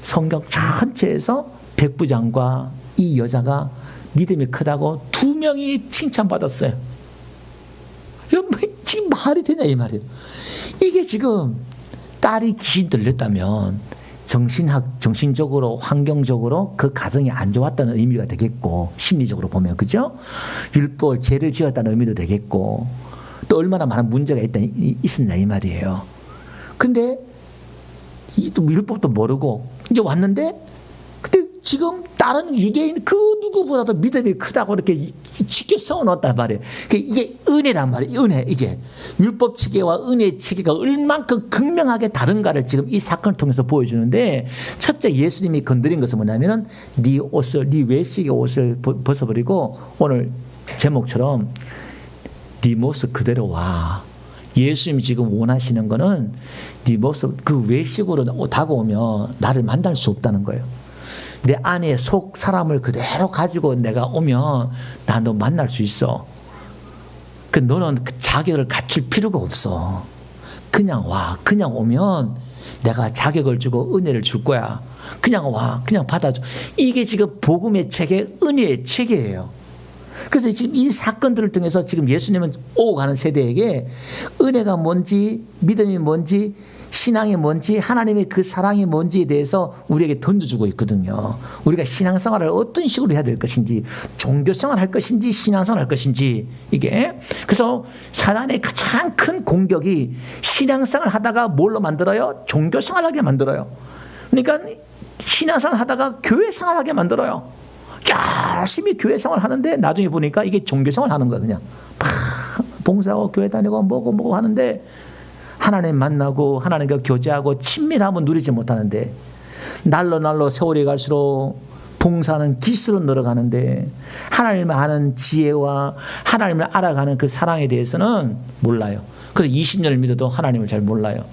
성경 전체에서 백부장과 이 여자가 믿음이 크다고 두 명이 칭찬받았어요. 지금 말이 되냐 이 말이에요. 이게 지금 딸이 귀신 들렸다면 정신적으로, 환경적으로 그 가정이 안 좋았다는 의미가 되겠고, 심리적으로 보면, 그죠? 율법, 죄를 지었다는 의미도 되겠고, 또 얼마나 많은 문제가 있었냐 이 말이에요. 근데 또 율법도 모르고 이제 왔는데, 그때 지금 다른 유대인 그 누구보다도 믿음이 크다고 이렇게 지켜 세워놓았단 말이에요. 이게 은혜란 말이에요. 은혜. 이게 율법 체계와 은혜 체계가 얼만큼 극명하게 다른가를 지금 이 사건을 통해서 보여주는데, 첫째 예수님이 건드린 것은 뭐냐면 네 옷을, 네 외식의 옷을 벗어버리고 오늘 제목처럼 네 모습 그대로 와. 예수님이 지금 원하시는 거는 네 모습, 그 외식으로 다가오면 나를 만날 수 없다는 거예요. 내 안에 속 사람을 그대로 가지고 내가 오면 나 너 만날 수 있어. 너는 그 자격을 갖출 필요가 없어. 그냥 와. 그냥 오면 내가 자격을 주고 은혜를 줄 거야. 그냥 와. 그냥 받아줘. 이게 지금 복음의 체계, 은혜의 체계예요. 그래서 지금 이 사건들을 통해서 지금 예수님은 오고 가는 세대에게 은혜가 뭔지, 믿음이 뭔지, 신앙이 뭔지, 하나님의 그 사랑이 뭔지에 대해서 우리에게 던져주고 있거든요. 우리가 신앙생활을 어떤 식으로 해야 될 것인지, 종교생활 할 것인지, 신앙생활 할 것인지, 이게. 그래서 사단의 가장 큰 공격이 신앙생활 하다가 뭘로 만들어요? 종교생활 하게 만들어요. 그러니까 신앙생활 하다가 교회생활 하게 만들어요. 열심히 교회생활 하는데 나중에 보니까 이게 종교생활 하는 거야. 그냥 봉사하고 교회 다니고 뭐고 하는데 하나님 만나고 하나님과 교제하고 친밀함은 누리지 못하는데, 날로 세월이 갈수록 봉사는 기수로 늘어가는데 하나님을 아는 지혜와 하나님을 알아가는 그 사랑에 대해서는 몰라요. 그래서 20년을 믿어도 하나님을 잘 몰라요.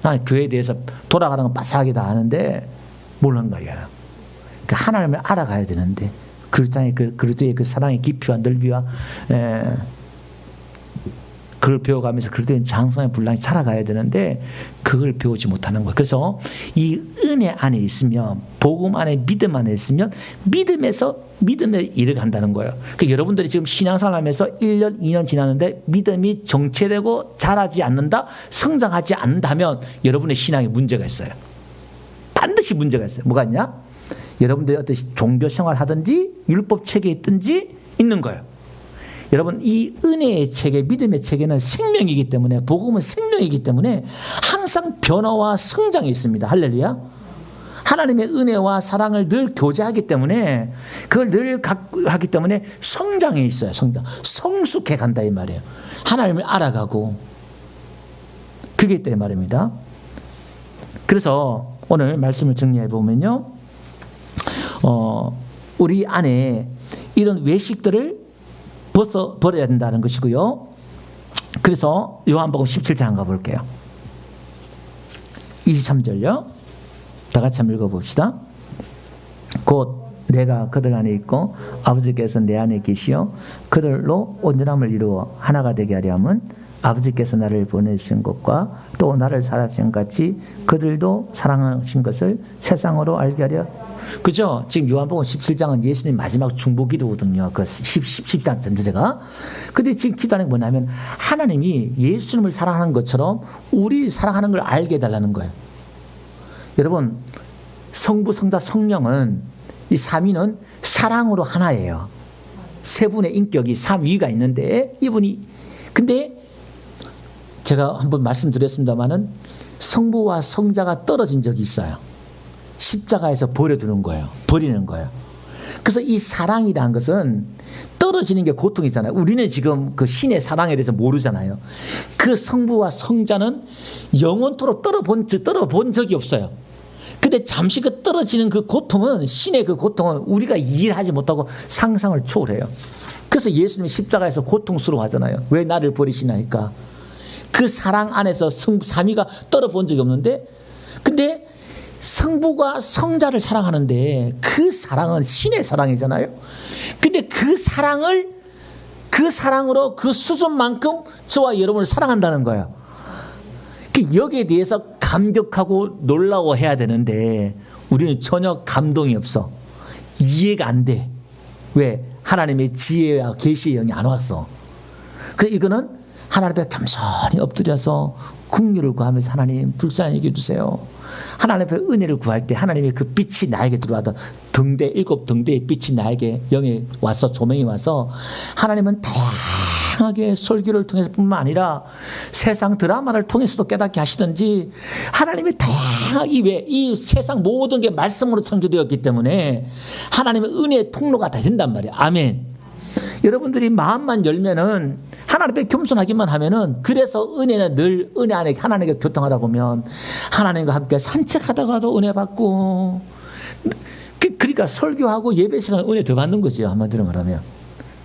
나는 교회에 대해서 돌아가는 건 빠삭하게 다 아는데 모르는 거예요. 하나님을 알아가야 되는데 그리스도의 그 사랑의 깊이와 넓이와 그걸 배워가면서 그리스도의 장성의 분량이 자라가야 되는데 그걸 배우지 못하는 거예요. 그래서 이 은혜 안에 있으면, 복음 안에, 믿음 안에 있으면 믿음에 이르간다는 거예요. 그러니까 여러분들이 지금 신앙생활 하면서 1년, 2년 지났는데 믿음이 정체되고 자라지 않는다, 성장하지 않는다면 여러분의 신앙에 문제가 있어요. 반드시 문제가 있어요. 뭐가 있냐? 여러분들이 어떤 종교 생활 하든지 율법 체계에 있든지 있는 거예요. 여러분, 이 은혜의 체계, 믿음의 체계는 생명이기 때문에, 복음은 생명이기 때문에 항상 변화와 성장이 있습니다. 할렐루야. 하나님의 은혜와 사랑을 늘 교제하기 때문에, 그걸 늘 하기 때문에 성장이 있어요. 성숙해 간다 이 말이에요. 하나님을 알아가고 그게 있다 이 말입니다. 그래서 오늘 말씀을 정리해 보면요, 우리 안에 이런 외식들을 벗어버려야 된다는 것이고요. 그래서 요한복음 17장 가볼게요. 23절요. 다 같이 한번 읽어봅시다. 곧 내가 그들 안에 있고 아버지께서 내 안에 계시어 그들로 온전함을 이루어 하나가 되게 하려 함은 아버지께서 나를 보내신 것과 또 나를 사랑하신 같이 그들도 사랑하신 것을 세상으로 알게 하려. 그죠? 지금 요한복음 17장은 예수님 마지막 중보 기도거든요. 그 10장 전체가. 근데 지금 기도하는 게 뭐냐면 하나님이 예수님을 사랑하는 것처럼 우리 사랑하는 걸 알게 해달라는 거예요. 여러분, 성부, 성자, 성령은, 이 삼위는 사랑으로 하나예요. 세 분의 인격이 삼위가 있는데 근데 제가 한번 말씀드렸습니다마는 성부와 성자가 떨어진 적이 있어요. 십자가에서 버리는 거예요. 그래서 이 사랑이라는 것은 떨어지는 게 고통이잖아요. 우리는 지금 그 신의 사랑에 대해서 모르잖아요. 그 성부와 성자는 영원토록 떨어본 적이 없어요. 근데 잠시 그 떨어지는 그 고통은, 신의 그 고통은 우리가 이해하지 못하고 상상을 초월해요. 그래서 예수님이 십자가에서 고통스러워하잖아요. 왜 나를 버리시나니까. 그 사랑 안에서 삼위가 떨어본 적이 없는데, 근데 성부가 성자를 사랑하는데 그 사랑은 신의 사랑이잖아요. 근데 그 사랑으로 그 수준만큼 저와 여러분을 사랑한다는 거예요. 여기에 대해서 감격하고 놀라워해야 되는데 우리는 전혀 감동이 없어. 이해가 안 돼. 왜? 하나님의 지혜와 계시의 영이 안 왔어. 그래서 이거는 하나님 앞에 겸손히 엎드려서 긍휼을 구하면서 하나님 불쌍히 여겨주세요. 하나님 앞에 은혜를 구할 때 하나님의 그 빛이 나에게 들어와서 일곱 등대의 빛이 나에게 영에 와서, 조명이 와서 하나님은 다양하게 설교를 통해서뿐만 아니라 세상 드라마를 통해서도 깨닫게 하시든지 하나님의 다양한 이 세상 모든 게 말씀으로 창조되었기 때문에 하나님의 은혜의 통로가 다 된단 말이에요. 아멘. 여러분들이 마음만 열면은 하나님 앞에 겸손하기만 하면은 그래서 은혜는 늘 은혜 안에 하나님과 교통하다 보면 하나님과 함께 산책하다가도 은혜 받고 그러니까 설교하고 예배 시간에 은혜 더 받는 거죠. 한마디로 말하면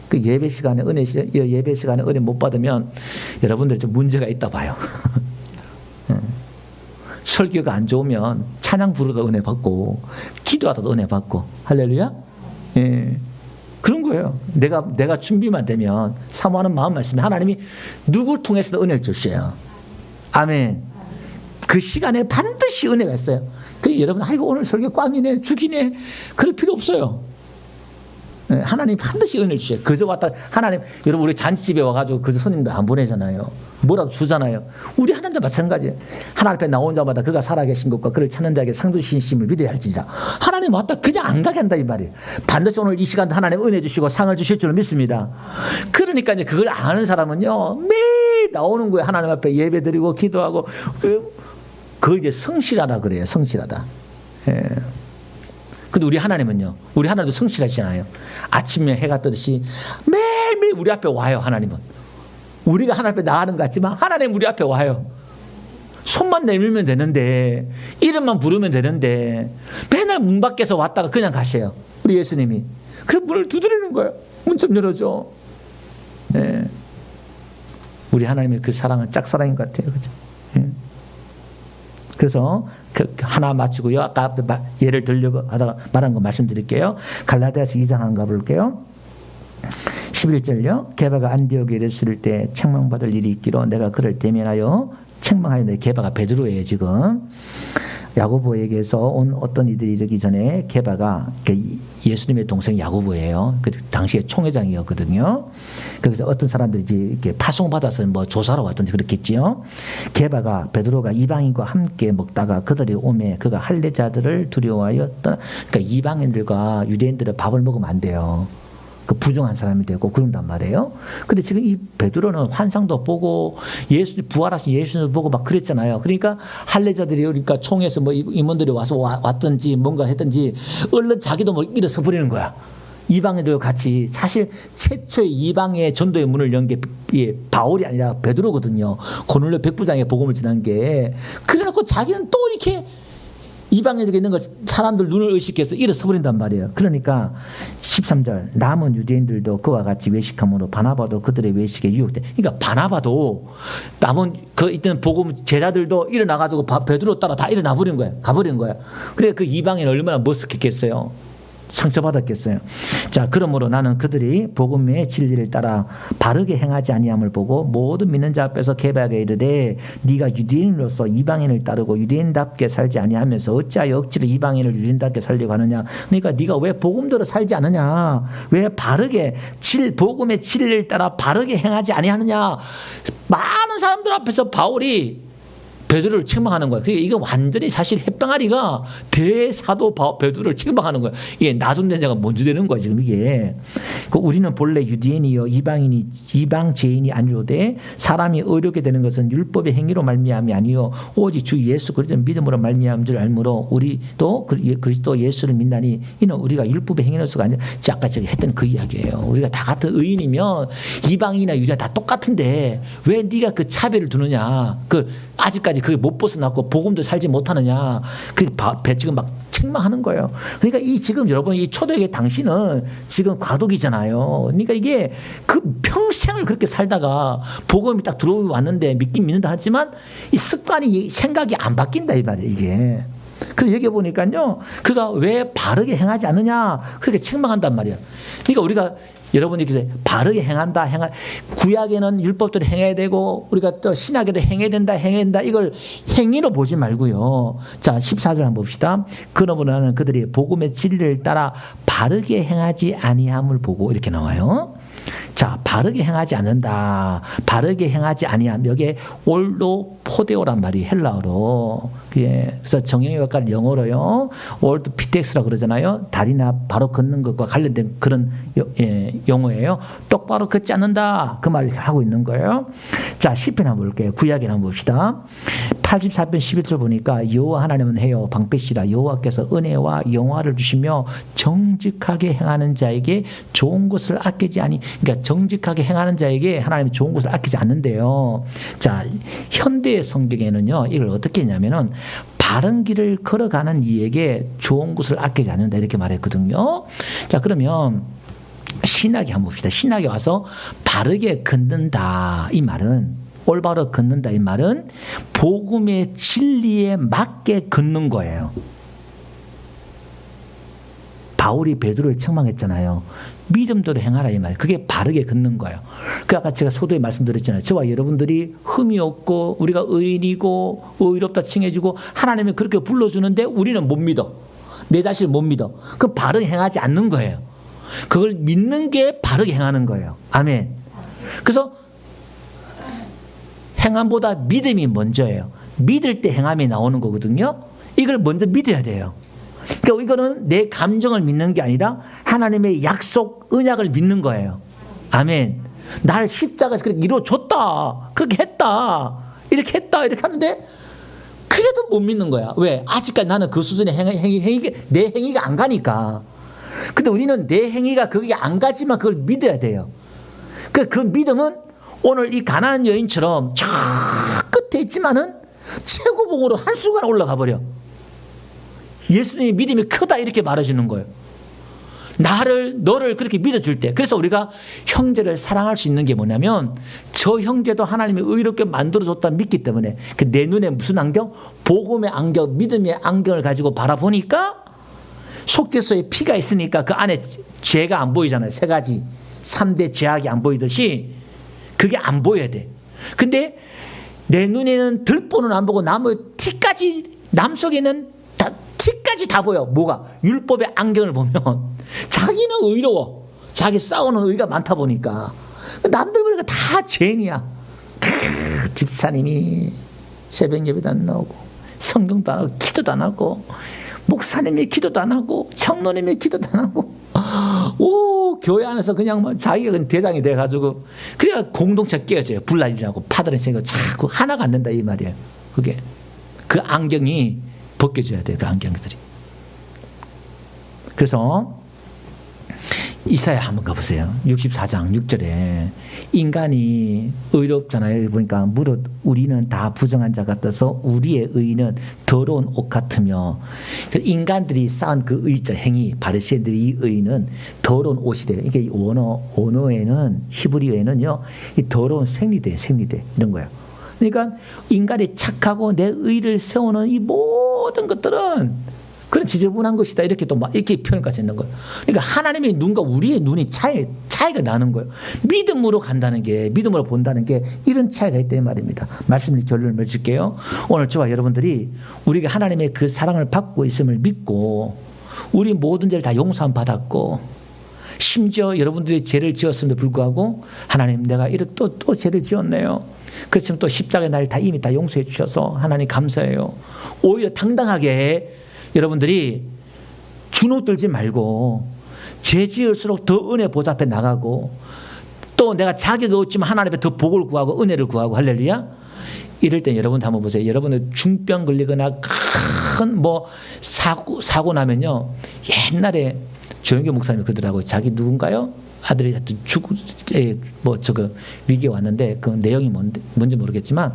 그 예배 시간에 은혜 못 받으면 여러분들 좀 문제가 있다 봐요. 설교가 안 좋으면 찬양 부르다 은혜 받고 기도하다도 은혜 받고 할렐루야. 예. 그런 거예요. 내가 준비만 되면 사모하는 마음 말씀에 하나님이 누구를 통해서도 은혜를 주셔요. 아멘. 그 시간에 반드시 은혜가 있어요. 그래서 여러분 아이고 오늘 설교 꽝이네 죽이네 그럴 필요 없어요. 하나님 반드시 은혜를 주셔요. 그저 왔다 하나님 여러분 우리 잔치집에 와가지고 그저 손님들 안 보내잖아요. 뭐라도 주잖아요. 우리 하나님도 마찬가지예요. 하나님 앞에 나온 자마다 그가 살아계신 것과 그를 찾는 자에게 상 주시심을 믿어야 할지니라. 하나님 왔다 그냥 안 가게 한다 이 말이에요. 반드시 오늘 이 시간도 하나님 은혜 주시고 상을 주실 줄 믿습니다. 그러니까 이제 그걸 아는 사람은요 매일 나오는 거예요. 하나님 앞에 예배드리고 기도하고 그걸 이제 성실하다 그래요. 성실하다. 예. 근데 우리 하나님은요. 우리 하나님도 성실하시잖아요. 아침에 해가 뜨듯이 매일매일 우리 앞에 와요. 하나님은. 우리가 하나님 앞에 나가는 것 같지만 하나님 우리 앞에 와요. 손만 내밀면 되는데 이름만 부르면 되는데 맨날 문 밖에서 왔다가 그냥 가세요. 우리 예수님이. 그래서 문을 두드리는 거예요. 문 좀 열어줘. 네. 우리 하나님의 그 사랑은 짝사랑인 것 같아요. 그죠? 네. 그래서 하나 맞추고요. 아까 예를 들려고 하다가 말한 거 말씀드릴게요. 갈라디아서 2장 한번 가볼게요. 11절요. 게바가 안디옥에 이르렀을 때 책망받을 일이 있기로 내가 그를 대면하여 책망하였는데 게바가 베드로예요 지금. 야고보에게서 온 어떤 이들이 이르기 전에 게바가 예수님의 동생 야고보예요. 그 당시에 총회장이었거든요. 거기서 어떤 사람들이 이제 이렇게 파송받아서 뭐 조사하러 왔던지 그렇겠지요. 게바가 베드로가 이방인과 함께 먹다가 그들이 오매 그가 할례자들을 두려워하였다. 그러니까 이방인들과 유대인들은 밥을 먹으면 안 돼요. 그 부정한 사람이 되고 그런단 말이에요. 근데 지금 이 베드로는 환상도 보고 예수 부활하신 예수님을 보고 막 그랬잖아요. 그러니까 할례자들이 그러니까 총에서 뭐 임원들이 와서 왔든지 뭔가 했든지 얼른 자기도 뭐 일어서 버리는 거야. 이방인들과 같이 사실 최초의 이방의 전도의 문을 연 게 바울이 아니라 베드로거든요. 고넬료 백부장의 복음을 전한 게. 그래놓고 자기는 또 이렇게 이방인들에 있는 걸 사람들 눈을 의식해서 일어서 버린단 말이에요. 그러니까 13절 남은 유대인들도 그와 같이 외식함으로 바나바도 그들의 외식에 유혹돼. 그러니까 바나바도 남은 그 있던 복음 제자들도 일어나가지고 베드로 따라 다 일어나 버린 거예요. 가버린 거예요. 그래 그 이방인 얼마나 머쓱했겠어요. 상처받았겠어요. 자, 그러므로 나는 그들이 복음의 진리를 따라 바르게 행하지 아니함을 보고 모든 믿는 자 앞에서 게바에게 이르되 네가 유대인으로서 이방인을 따르고 유대인답게 살지 아니하면서 어찌하여 억지로 이방인을 유대인답게 살려고 하느냐. 그러니까 네가 왜 복음대로 살지 않느냐. 왜 바르게 복음의 진리를 따라 바르게 행하지 아니하느냐. 많은 사람들 앞에서 바울이 베드로를 책망하는 거예요. 그러니까 이거 완전히 사실 햇병아리가 대사도 베드로를 책망하는 거예요. 이게 나중된 자가 먼저 되는 거예요. 지금 이게. 우리는 본래 유대인이요 이방 죄인이 아니로되 사람이 의롭게 되는 것은 율법의 행위로 말미암이 아니요 오직 주 예수 그리스도 믿음으로 말미암은 줄 알므로 우리도 그리스도 예수를 믿나니 이는 우리가 율법의 행위로서가 아니라 아까 제가 했던 그 이야기예요. 우리가 다 같은 의인이면 이방인이나 유대인 다 똑같은데 왜 네가 그 차별을 두느냐. 아직까지 그게 못 벗어났고 복음도 살지 못하느냐. 지금 막 책망하는 거예요. 그러니까 지금 여러분 이 초대교회 당신은 지금 과도기잖아요. 그러니까 이게 그 평생을 그렇게 살다가 복음이 딱 들어왔는데 믿긴 믿는다 하지만 이 습관이 생각이 안 바뀐다 이 말이에요 이게. 그래서 여기 보니까요. 그가 왜 바르게 행하지 않느냐 그렇게 책망한단 말이에요. 그러니까 우리가 여러분이 이렇게 바르게 구약에는 율법대로 행해야 되고 우리가 또 신약에도 행해야 된다 이걸 행위로 보지 말고요. 자 14절 한번 봅시다. 그러므로 나는 그들이 복음의 진리를 따라 바르게 행하지 아니함을 보고 이렇게 나와요. 자, 바르게 행하지 않는다. 바르게 행하지 아니함. 여기에 올도 포데오란 말이 헬라어로. 예. 그래서 정형외과는 영어로요. 올도 피텍스라고 그러잖아요. 다리나 바로 걷는 것과 관련된 그런 용어예요. 똑바로 걷지 않는다. 그 말을 하고 있는 거예요. 자, 시편 한번 볼게요. 구약에 한번 봅시다. 84편 11절 보니까 여호와 하나님은 해요 방패시라. 여호와께서 은혜와 영화를 주시며 정직하게 행하는 자에게 좋은 것을 아끼지 아니. 그러니까 정직하게 행하는 자에게 하나님이 좋은 것을 아끼지 않는데요. 자, 현대의 성경에는요, 이걸 어떻게 했냐면은 바른 길을 걸어가는 이에게 좋은 것을 아끼지 않는다 이렇게 말했거든요. 자, 그러면 신학에 한번 봅시다. 신학에 와서 바르게 걷는다 이 말은, 올바로 걷는다 이 말은 복음의 진리에 맞게 걷는 거예요. 바울이 베드로를 책망했잖아요. 믿음대로 행하라 이 말. 그게 바르게 걷는 거예요. 그 아까 제가 소도에 말씀드렸잖아요. 저와 여러분들이 흠이 없고 우리가 의인이고 의롭다 칭해주고 하나님이 그렇게 불러주는데 우리는 못 믿어. 내 자신을 못 믿어. 그럼 바르게 행하지 않는 거예요. 그걸 믿는 게 바르게 행하는 거예요. 아멘. 그래서 행함보다 믿음이 먼저예요. 믿을 때 행함이 나오는 거거든요. 이걸 먼저 믿어야 돼요. 그러니까 이거는 내 감정을 믿는 게 아니라 하나님의 약속, 언약을 믿는 거예요. 아멘. 나를 십자가에서 그렇게 이루어줬다. 그렇게 했다. 이렇게 했다. 이렇게 하는데 그래도 못 믿는 거야. 왜? 아직까지 나는 그 수준의 내 행위가 안 가니까. 근데 우리는 내 행위가 거기 안 가지만 그걸 믿어야 돼요. 그 믿음은 오늘 이 가나안 여인처럼 저 끝에 있지만은 최고봉으로 한순간 올라가 버려. 예수님의 믿음이 크다 이렇게 말해주는 거예요. 너를 그렇게 믿어줄 때. 그래서 우리가 형제를 사랑할 수 있는 게 뭐냐면 저 형제도 하나님이 의롭게 만들어줬다 믿기 때문에 그 내 눈에 무슨 안경? 복음의 안경, 믿음의 안경을 가지고 바라보니까 속죄소에 피가 있으니까 그 안에 죄가 안 보이잖아요. 세 가지 3대 죄악이 안 보이듯이 그게 안 보여야 돼. 근데 내 눈에는 들보는 안 보고 나무 티까지 남 속에는 티까지 다 보여. 뭐가? 율법의 안경을 보면 자기는 의로워. 자기 싸우는 의가 많다 보니까 남들 보니까 다 죄인이야. 집사님이 새벽 예배도 안 나오고 성경도 안 하고 기도도 안 하고 목사님이 기도도 안 하고 청노님이 기도도 안 하고 교회 안에서 그냥 뭐 자기가 대장이 돼가지고 그래야 공동체 깨어져요. 불날리라고 파다리 생각 자꾸 하나가 안 된다 이 말이에요. 그게 그 안경이 벗겨져야 돼요. 그 안경들이. 그래서 이사야 한번 가보세요. 64장 6절에 인간이 의롭잖아요. 보니까 무릇 우리는 다 부정한 자 같아서 우리의 의는 더러운 옷 같으며 인간들이 쌓은 그 의자 행위 바리새인들이 이 의는 더러운 옷이래요. 이게 원어에는 히브리어에는요 이 더러운 생리대 이런 거예요. 그러니까 인간이 착하고 내 의를 세우는 이 모든 것들은 그런 지저분한 것이다. 이렇게 또 막 이렇게 표현까지 했는 거예요. 그러니까 하나님의 눈과 우리의 눈이 차이가 나는 거예요. 믿음으로 간다는 게, 믿음으로 본다는 게 이런 차이가 있다는 말입니다. 말씀을 결론을 맺을게요. 오늘 저와 여러분들이 우리가 하나님의 그 사랑을 받고 있음을 믿고 우리 모든 죄를 다 용서함 받았고 심지어 여러분들이 죄를 지었음에도 불구하고 하나님 내가 이렇게 또 죄를 지었네요. 그렇지만 또 십자가의 날 다 이미 다 용서해 주셔서 하나님 감사해요. 오히려 당당하게 여러분들이 주눅 들지 말고 죄 지을수록 더 은혜 보좌 앞에 나가고 또 내가 자격이 없지만 하나님 앞에 더 복을 구하고 은혜를 구하고 할렐루야. 이럴 땐 여러분 한번 보세요. 여러분들 중병 걸리거나 큰 뭐 사고 나면요. 옛날에 조영교 목사님이 그러더라고요. 자기 누군가요? 아들이 하여튼 위기에 왔는데 그 내용이 뭔지 모르겠지만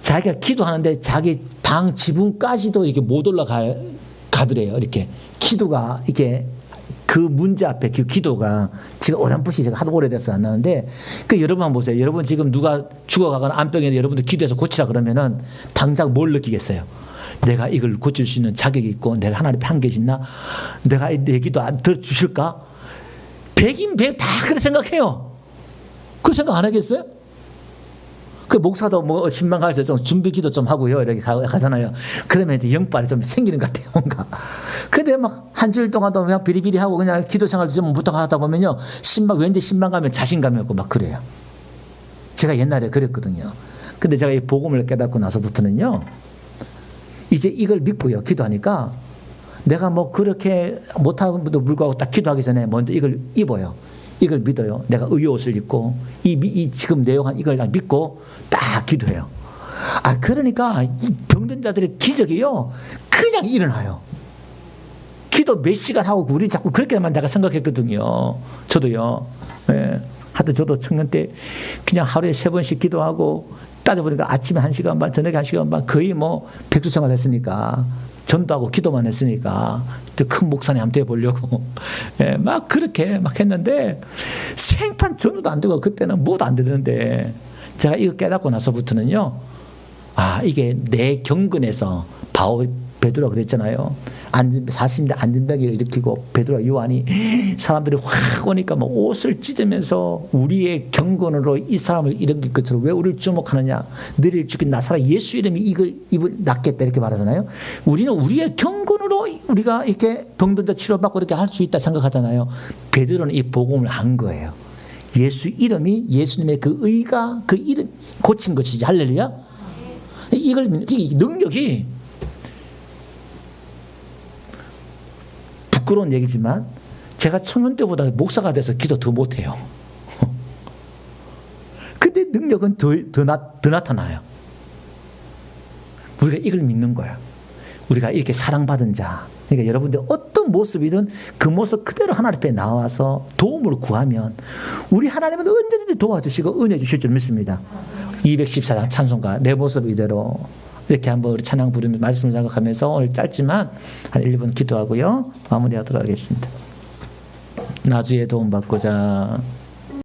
자기가 기도하는데 자기 방 지붕까지도 이게 못 올라가더래요. 이렇게 기도가 이게 그 문제 앞에 그 기도가 지금 어렴풋이 제가 하도 오래돼서 안 나는데 그 여러분 한번 보세요. 여러분 지금 누가 죽어가거나 암병에 여러분들 기도해서 고치라 그러면은 당장 뭘 느끼겠어요? 내가 이걸 고칠 수 있는 자격이 있고 내가 하나님 앞에 한계시 있나? 내가 내 기도 안 들어주실까? 100인 100 다 그렇게 생각해요. 그 생각 안 하겠어요? 그 목사도 뭐 신방 가서 좀 준비 기도 좀 하고요. 이렇게 가잖아요. 그러면 이제 영빨이 좀 생기는 것 같아요. 뭔가. 근데 막 한 주일 동안도 그냥 비리비리 하고 그냥 기도 생활도 좀 못하다 보면요. 왠지 신방 가면 자신감이 없고 막 그래요. 제가 옛날에 그랬거든요. 근데 제가 이 복음을 깨닫고 나서부터는요. 이제 이걸 믿고요. 기도하니까 내가 뭐 그렇게 못하고도 불구하고 딱 기도하기 전에 먼저 이걸 입어요. 이걸 믿어요. 내가 의의 옷을 입고 이 지금 내용한 이걸 딱 믿고 딱 기도해요. 아 그러니까 이 병든 자들의 기적이요 그냥 일어나요. 기도 몇 시간 하고 우리 자꾸 그렇게만 내가 생각했거든요. 저도요. 예. 하여튼 저도 청년 때 그냥 하루에 3번씩 기도하고 따져보니까 아침에 1시간 반, 저녁에 1시간 반 거의 뭐 백수생활 했으니까 전도하고 기도만 했으니까 큰 목사님 한번 돼보려고 예, 막 그렇게 막 했는데 생판 전도도 안 되고 그때는 뭐도 안 되는데 제가 이거 깨닫고 나서부터는요. 아 이게 내 경건에서 베드로가 그랬잖아요. 40대 안전병을 일으키고 베드로와 요한이 사람들이 확 오니까 뭐 옷을 찢으면서 우리의 경건으로 이 사람을 일으킬 것처럼 왜 우리를 주목하느냐. 너를 죽인 나사렛 예수 이름이 입을 낫겠다 이렇게 말하잖아요. 우리는 우리의 경건으로 우리가 이렇게 병든 자 치료받고 이렇게 할 수 있다 생각하잖아요. 베드로는 이 복음을 안 거예요. 예수 이름이 예수님의 그 의가 그 이름 고친 것이지. 할렐루야. 이걸 이 능력이 부끄러운 얘기지만 제가 청년 때보다 목사가 돼서 기도 더 못해요. 근데 능력은 더 나타나요. 우리가 이걸 믿는 거예요. 우리가 이렇게 사랑받은 자. 그러니까 여러분들 어떤 모습이든 그 모습 그대로 하나님 앞에 나와서 도움을 구하면 우리 하나님은 언제든지 도와주시고 은혜 주실 줄 믿습니다. 214장 찬송가 내 모습 이대로 이렇게 한번 우리 찬양 부르면서 말씀을 생각하면서 오늘 짧지만 한 1분 기도하고요. 마무리하도록 하겠습니다. 나주의 도움 받고자